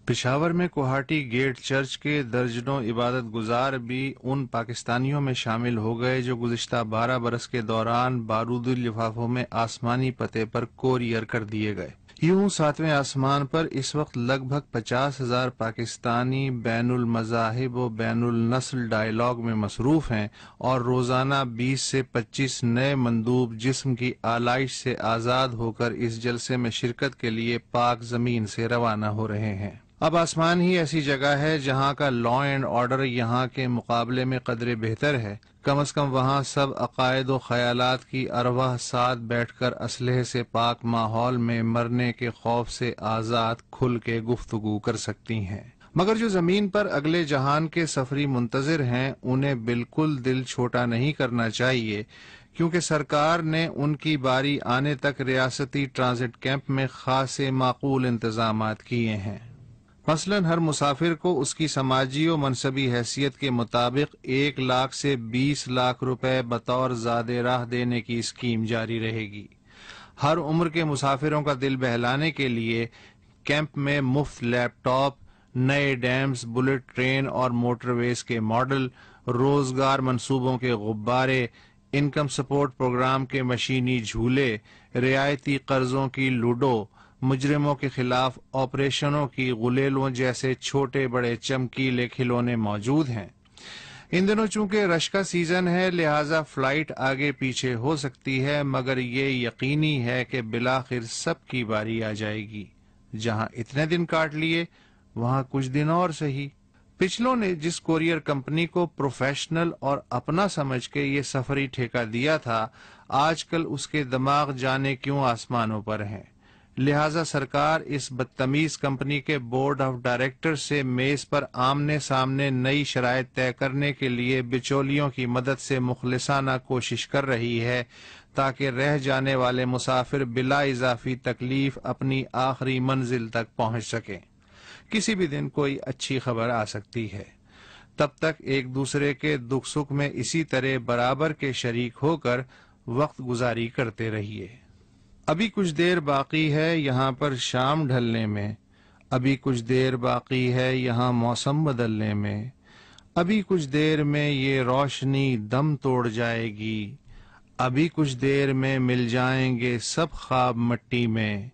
پشاور میں کوہاٹی get church کے درجنوں عبادت گزار بھی ان پاکستانیوں میں شامل ہو گئے جو گزشتہ 12 برس کے دوران بارودی لفافوں میں آسمانی پتے پر کوریئر کر دیے گئے۔ یوں 7ویں آسمان پر اس وقت لگ بھگ 50,000 پاکستانی بین المذاہب و بین النسل ڈائیلاگ میں مصروف ہیں اور روزانہ 20 سے 25 نئے مندوب جسم کی آلائش سے آزاد ہو کر اس جلسے میں شرکت کے لیے پاک زمین سے روانہ ہو رہے ہیں۔ اب آسمان ہی ایسی جگہ ہے جہاں کا لا اینڈ آرڈر یہاں کے مقابلے میں قدرے بہتر ہے۔ کم از کم وہاں سب عقائد و خیالات کی ارواح ساتھ بیٹھ کر اسلحے سے پاک ماحول میں مرنے کے خوف سے آزاد کھل کے گفتگو کر سکتی ہیں۔ مگر جو زمین پر اگلے جہان کے سفری منتظر ہیں انہیں بالکل دل چھوٹا نہیں کرنا چاہیے، کیونکہ سرکار نے ان کی باری آنے تک ریاستی ٹرانزٹ کیمپ میں خاصے معقول انتظامات کیے ہیں۔ مثلا ہر مسافر کو اس کی سماجی و منصبی حیثیت کے مطابق 1 لاکھ سے 20 لاکھ روپے بطور زاد راہ دینے کی اسکیم جاری رہے گی۔ ہر عمر کے مسافروں کا دل بہلانے کے لیے کیمپ میں مفت لیپ ٹاپ، نئے ڈیمز، بلٹ ٹرین اور موٹر ویز کے ماڈل، روزگار منصوبوں کے غبارے، انکم سپورٹ پروگرام کے مشینی جھولے، رعایتی قرضوں کی لوڈو، مجرموں کے خلاف آپریشنوں کی غلیلوں جیسے چھوٹے بڑے چمکیلے کھلونے موجود ہیں۔ ان دنوں چونکہ رش کا سیزن ہے لہذا فلائٹ آگے پیچھے ہو سکتی ہے، مگر یہ یقینی ہے کہ بالآخر سب کی باری آ جائے گی۔ جہاں اتنے دن کاٹ لیے وہاں کچھ دن اور سہی۔ پچھلوں نے جس کوریئر کمپنی کو پروفیشنل اور اپنا سمجھ کے یہ سفری ٹھیکہ دیا تھا، آج کل اس کے دماغ جانے کیوں آسمانوں پر ہیں۔ لہذا سرکار اس بدتمیز کمپنی کے بورڈ آف ڈائریکٹر سے میز پر آمنے سامنے نئی شرائط طے کرنے کے لیے بچولیوں کی مدد سے مخلصانہ کوشش کر رہی ہے تاکہ رہ جانے والے مسافر بلا اضافی تکلیف اپنی آخری منزل تک پہنچ سکیں۔ کسی بھی دن کوئی اچھی خبر آ سکتی ہے۔ تب تک ایک دوسرے کے دکھ سکھ میں اسی طرح برابر کے شریک ہو کر وقت گزاری کرتے رہیے۔ ابھی کچھ دیر باقی ہے یہاں پر شام ڈھلنے میں، ابھی کچھ دیر باقی ہے یہاں موسم بدلنے میں، ابھی کچھ دیر میں یہ روشنی دم توڑ جائے گی، ابھی کچھ دیر میں مل جائیں گے سب خواب مٹی میں۔